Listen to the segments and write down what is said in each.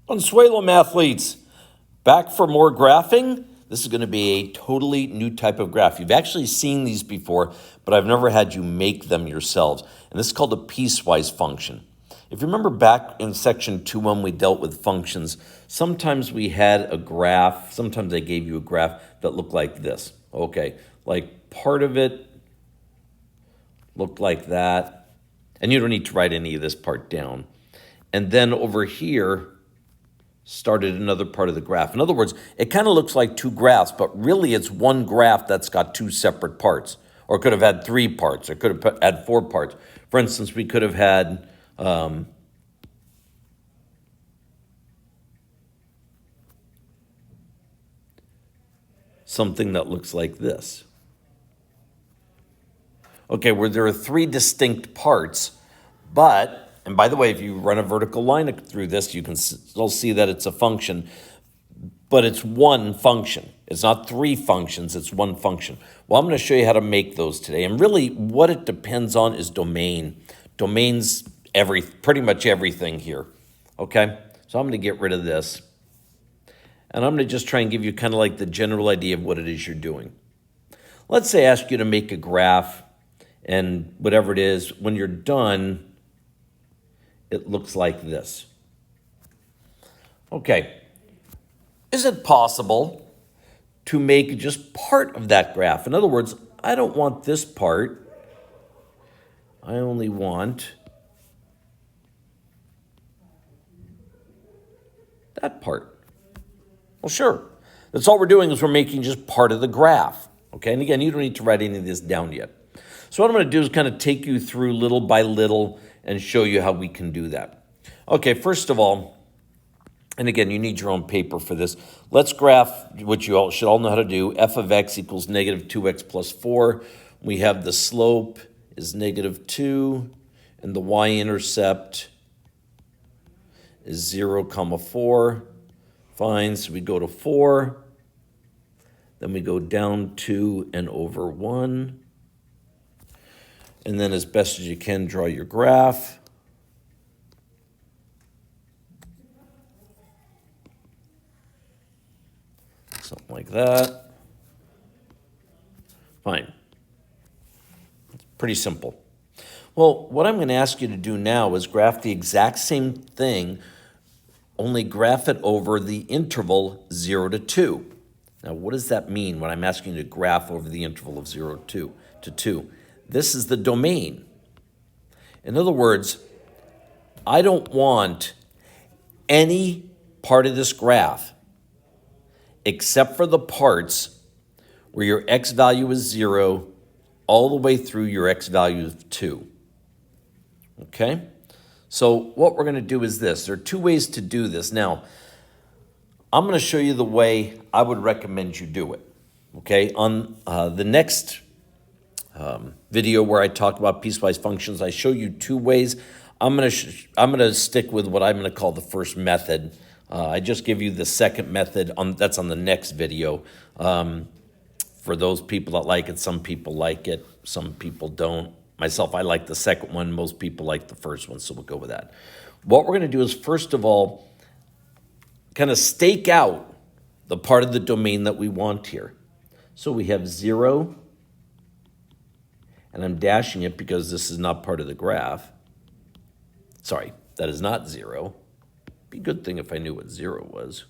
Consuelo athletes, back for more graphing. This is going to be a totally new type of graph. You've actually seen these before, but I've never had you make them yourselves. And this is called a piecewise function. If you remember back in section 2 when we dealt with functions, sometimes we had a graph, sometimes I gave you a graph that looked like this. Okay, like part of it looked like that. And you don't need to write any of this part down. And then over here, started another part of the graph. In other words, it kind of looks like two graphs, but really it's one graph that's got two separate parts, or it could have had 3 parts, or could have had 4 parts. For instance, we could have had something that looks like this. Okay, where there are 3 distinct parts, but, and by the way, if you run a vertical line through this, you can still see that it's a function, but it's one function. It's not 3 functions, it's one function. Well, I'm going to show you how to make those today. And really, what it depends on is domain. Domain's pretty much everything here, okay? So I'm going to get rid of this. And I'm going to just try and give you kind of like the general idea of what it is you're doing. Let's say I ask you to make a graph, and whatever it is, when you're done, it looks like this. Okay, is it possible to make just part of that graph? In other words, I don't want this part. I only want that part. Well, sure. That's all we're doing is we're making just part of the graph. Okay, and again, you don't need to write any of this down yet. So what I'm going to do is kind of take you through little by little and show you how we can do that. Okay, first of all, and again, you need your own paper for this. Let's graph, which you all should all know how to do. F of x equals negative 2x plus 4. We have the slope is negative 2, and the y-intercept is 0, 4. Fine, so we go to 4. Then we go down 2 and over 1. And then as best as you can, draw your graph. Something like that. Fine. It's pretty simple. Well, what I'm going to ask you to do now is graph the exact same thing, only graph it over the interval 0 to 2. Now, what does that mean when I'm asking you to graph over the interval of 0 to 2? This is the domain. In other words, I don't want any part of this graph except for the parts where your x value is 0 all the way through your x value of 2. Okay? So what we're going to do is this. There are 2 ways to do this. Now, I'm going to show you the way I would recommend you do it. Okay? On the next video where I talk about piecewise functions, I show you 2 ways. I'm going to stick with what I'm going to call the first method. I just give you the second method. That's on the next video. For those people that like it, some people like it, some people don't. Myself, I like the second one. Most people like the first one, so we'll go with that. What we're going to do is, first of all, kind of stake out the part of the domain that we want here. So we have 0, and I'm dashing it because this is not part of the graph. Sorry, that is not 0. Be a good thing if I knew what 0 was.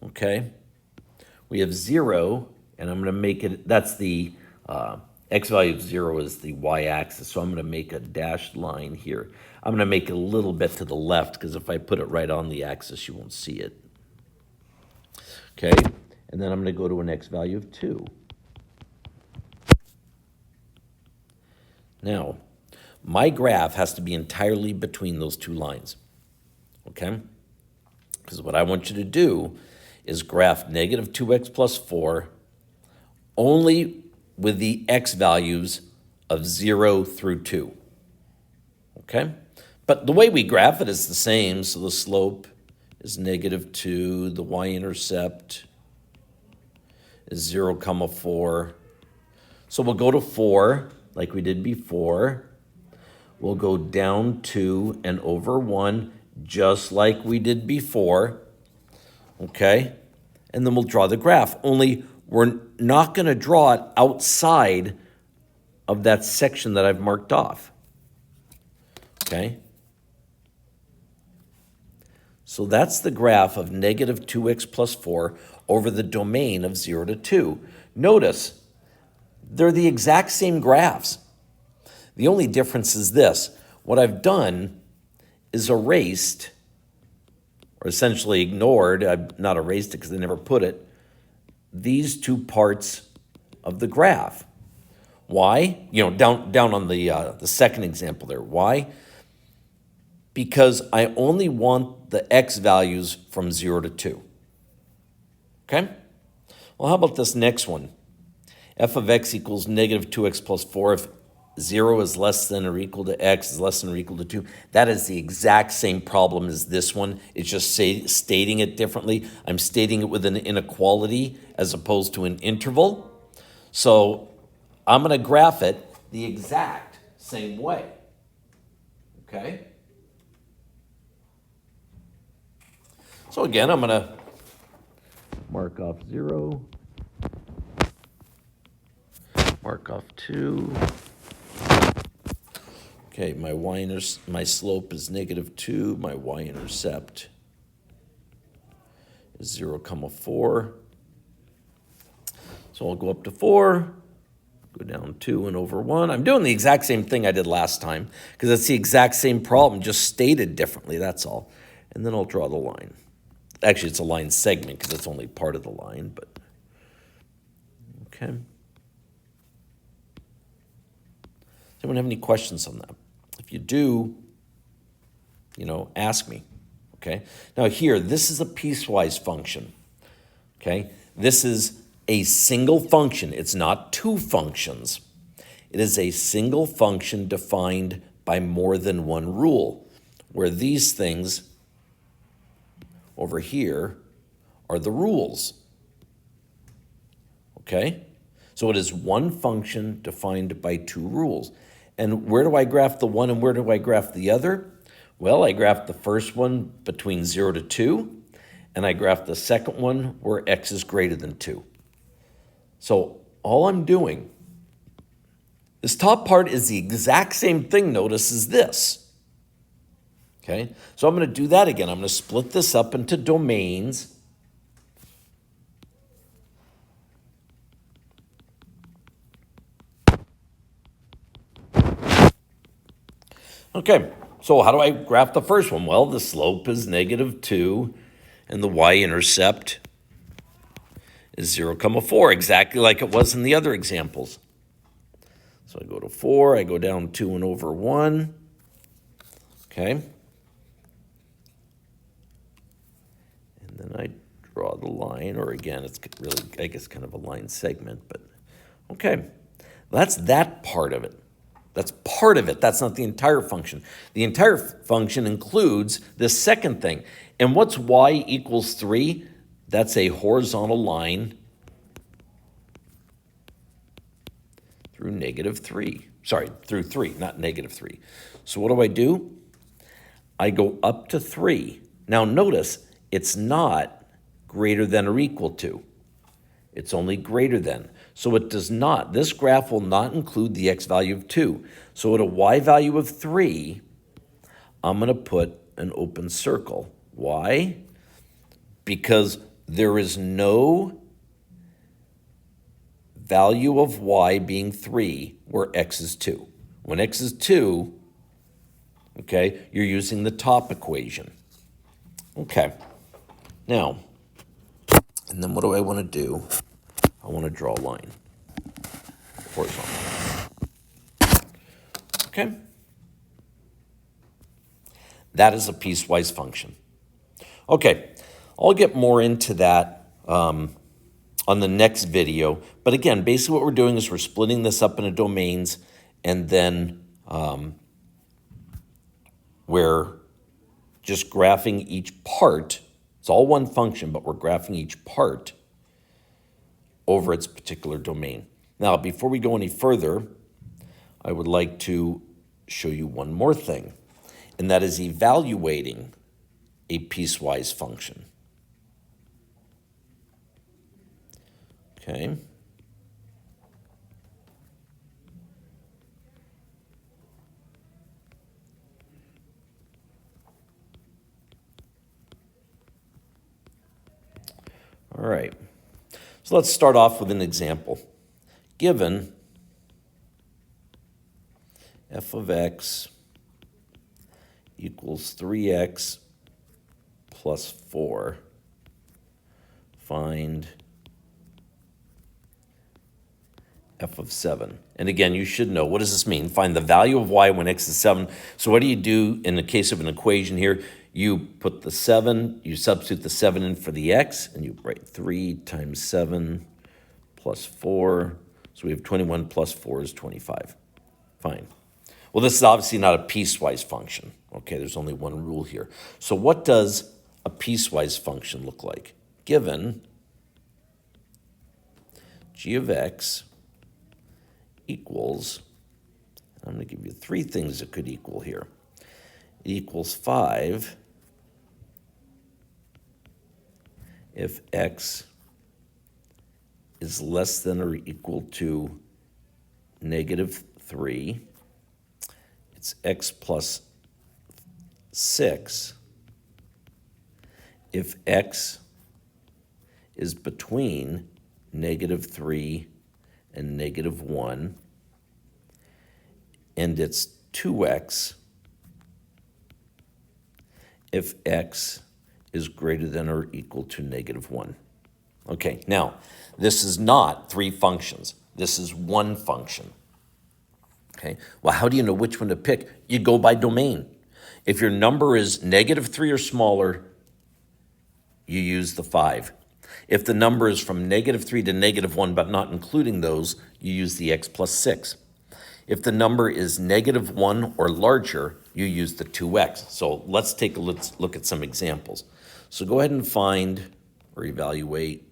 Okay, we have 0, and I'm going to make it, that's the x value of 0 is the y-axis, so I'm going to make a dashed line here. I'm going to make it a little bit to the left, because if I put it right on the axis, you won't see it. Okay, and then I'm going to go to an x value of 2. Now, my graph has to be entirely between those 2 lines, okay? Because what I want you to do is graph negative 2x plus 4 only with the x values of 0 through 2, okay? But the way we graph it is the same, so the slope is negative 2, the y-intercept is 0, 4. So we'll go to 4, like we did before. We'll go down 2 and over 1, just like we did before, okay? And then we'll draw the graph, only we're not going to draw it outside of that section that I've marked off, okay? So that's the graph of negative 2x plus 4 over the domain of 0 to 2. Notice, they're the exact same graphs. The only difference is this. What I've done is erased, or essentially ignored, I've not erased it because I never put it, these two parts of the graph. Why? You know, down on the second example there. Why? Because I only want the x values from 0 to 2. Okay? Well, how about this next one? F of x equals negative 2x plus 4 if 0 is less than or equal to x is less than or equal to 2. That is the exact same problem as this one. It's just stating it differently. I'm stating it with an inequality as opposed to an interval. So I'm going to graph it the exact same way. Okay? So again, I'm going to mark off 0, mark off 2. Okay, my slope is negative 2. My y-intercept is 0, 4. So I'll go up to 4, go down 2 and over 1. I'm doing the exact same thing I did last time because it's the exact same problem, just stated differently, that's all. And then I'll draw the line. Actually, it's a line segment because it's only part of the line, but okay. Does anyone have any questions on that? If you do, ask me, okay? Now here, this is a piecewise function, okay? This is a single function. It's not two functions. It is a single function defined by more than one rule, where these things over here are the rules, okay? So it is one function defined by two rules. And where do I graph the one and where do I graph the other? Well, I graph the first one between 0 to 2, and I graph the second one where x is greater than 2. So all I'm doing, this top part is the exact same thing, notice, as this. Okay, so I'm going to do that again. I'm going to split this up into domains. Okay, so how do I graph the first one? Well, the slope is negative 2, and the y-intercept is 0, 4, exactly like it was in the other examples. So I go to 4, I go down 2 and over 1. Okay. And then I draw the line, or again, it's really, I guess, kind of a line segment, but okay. That's that part of it. That's part of it. That's not the entire function. The entire function includes this second thing. And what's y equals 3? That's a horizontal line through negative 3. Sorry, through 3, not negative 3. So what do? I go up to 3. Now notice, it's not greater than or equal to. It's only greater than. So it does not, this graph will not include the x value of 2. So at a y value of 3, I'm going to put an open circle. Why? Because there is no value of y being 3 where x is 2. When x is 2, okay, you're using the top equation. Okay. Now, and then what do I want to do? I want to draw a line. Horizontal. Okay. That is a piecewise function. Okay, I'll get more into that on the next video. But again, basically what we're doing is we're splitting this up into domains, and then we're just graphing each part. It's all one function, but we're graphing each part over its particular domain. Now, before we go any further, I would like to show you one more thing, and that is evaluating a piecewise function. Okay. All right. So let's start off with an example. Given f of x equals 3x plus 4, find f of 7. And again, you should know, what does this mean? Find the value of y when x is 7. So what do you do in the case of an equation here? You put the 7, you substitute the 7 in for the x, and you write 3 times 7 plus 4. So we have 21 plus 4 is 25. Fine. Well, this is obviously not a piecewise function. Okay, there's only one rule here. So what does a piecewise function look like? Given g of x equals, I'm going to give you three things that could equal here. It equals 5 if x is less than or equal to negative 3. It's x plus 6 if x is between negative 3 and negative 1, and it's 2x if x is greater than or equal to negative 1. Okay, now, this is not three functions. This is one function. Okay, well, how do you know which one to pick? You go by domain. If your number is negative 3 or smaller, you use the 5. If the number is from negative 3 to negative 1, but not including those, you use the x plus 6. If the number is negative 1 or larger, you use the 2x. So let's take a look at some examples. So go ahead and find or evaluate,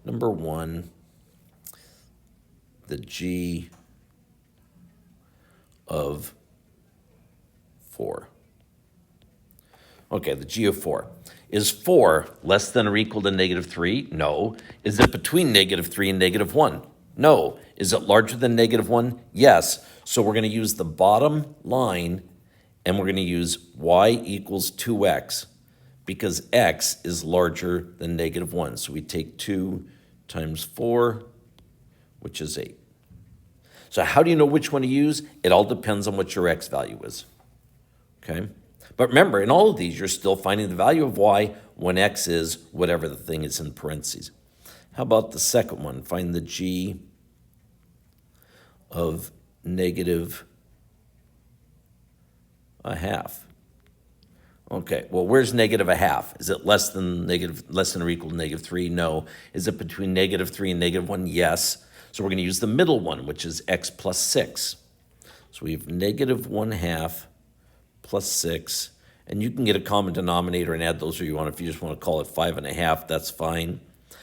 number 1, the g of 4. Okay, the g of 4. Is 4 less than or equal to negative 3? No. Is it between negative 3 and negative 1? No. Is it larger than negative 1? Yes. So we're going to use the bottom line, and we're going to use y equals 2x, because x is larger than negative 1. So we take 2 times 4, which is 8. So how do you know which one to use? It all depends on what your x value is. Okay? But remember, in all of these, you're still finding the value of y when x is whatever the thing is in parentheses. How about the second one? Find the g of negative a half. Okay, well, where's negative a half? Is it less than or equal to negative 3? No. Is it between negative 3 and negative 1? Yes. So we're going to use the middle one, which is x plus 6. So we have negative 1/2 plus 6, and you can get a common denominator and add those if you want. If you just want to call it 5.5, that's fine.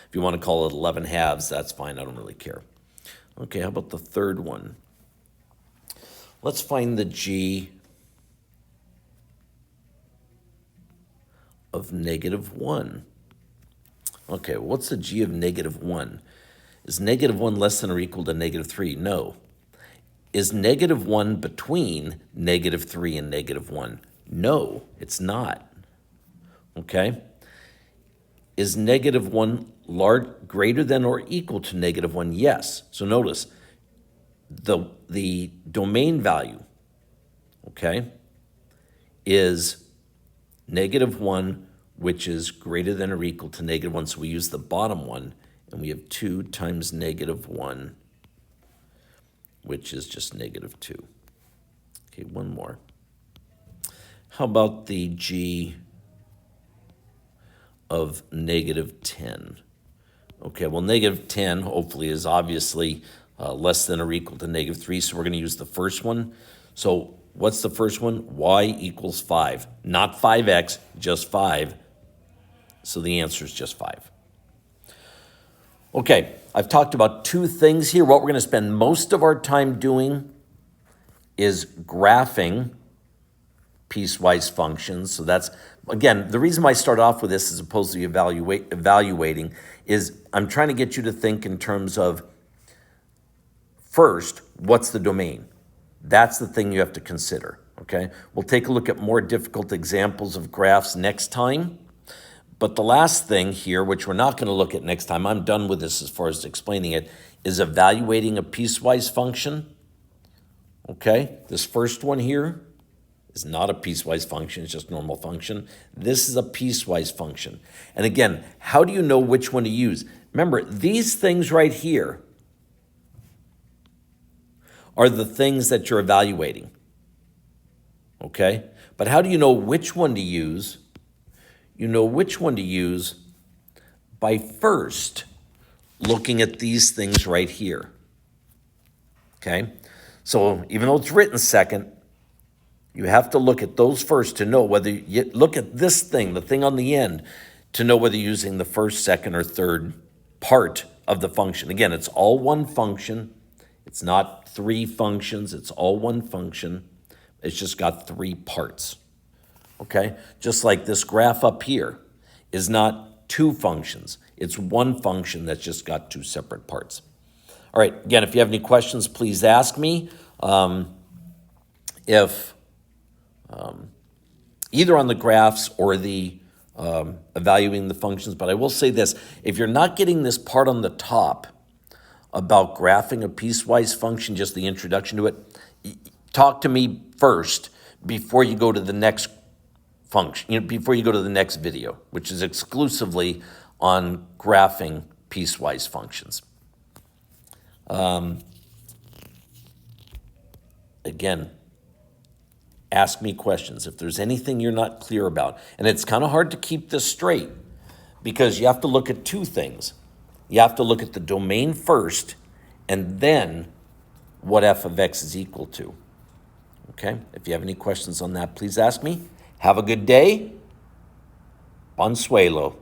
If you want to call it 11 halves, that's fine. I don't really care. Okay, how about the third one? Let's find the g of negative 1. Okay, well, what's the g of negative 1? Is negative 1 less than or equal to negative 3? No. Is negative 1 between negative 3 and negative 1? No, it's not. Okay? Is negative 1 greater than or equal to negative 1? Yes. So notice, the domain value, okay, is negative 1, which is greater than or equal to negative 1. So we use the bottom one, and we have 2 times negative 1, which is just negative 2. Okay, one more. How about the g of negative 10? Okay, well, negative 10 hopefully is obviously less than or equal to negative 3, so we're going to use the first one. So what's the first one? Y equals 5. Not 5x, just 5. So the answer is just 5. Okay, I've talked about two things here. What we're going to spend most of our time doing is graphing piecewise functions. So that's, again, the reason why I start off with this as opposed to evaluating is I'm trying to get you to think in terms of, first, what's the domain? That's the thing you have to consider, okay? We'll take a look at more difficult examples of graphs next time. But the last thing here, which we're not going to look at next time, I'm done with this as far as explaining it, is evaluating a piecewise function. Okay, this first one here is not a piecewise function, it's just normal function. This is a piecewise function. And again, how do you know which one to use? Remember, these things right here are the things that you're evaluating. Okay, but how do you know which one to use? You know which one to use by first looking at these things right here. Okay, so even though it's written second, you have to look at those first to know whether you look at this thing, the thing on the end, to know whether you're using the first, second, or third part of the function. Again, it's all one function. It's not three functions. It's all one function. It's just got three parts. Okay, just like this graph up here is not two functions. It's one function that's just got two separate parts. All right, again, if you have any questions, please ask me. Either on the graphs or the evaluating the functions, but I will say this, if you're not getting this part on the top about graphing a piecewise function, just the introduction to it, talk to me first before you go to the next function, before you go to the next video, which is exclusively on graphing piecewise functions. Again, ask me questions if there's anything you're not clear about. And it's kind of hard to keep this straight because you have to look at two things. You have to look at the domain first and then what f of x is equal to. Okay? If you have any questions on that, please ask me. Have a good day. Bonsuelo.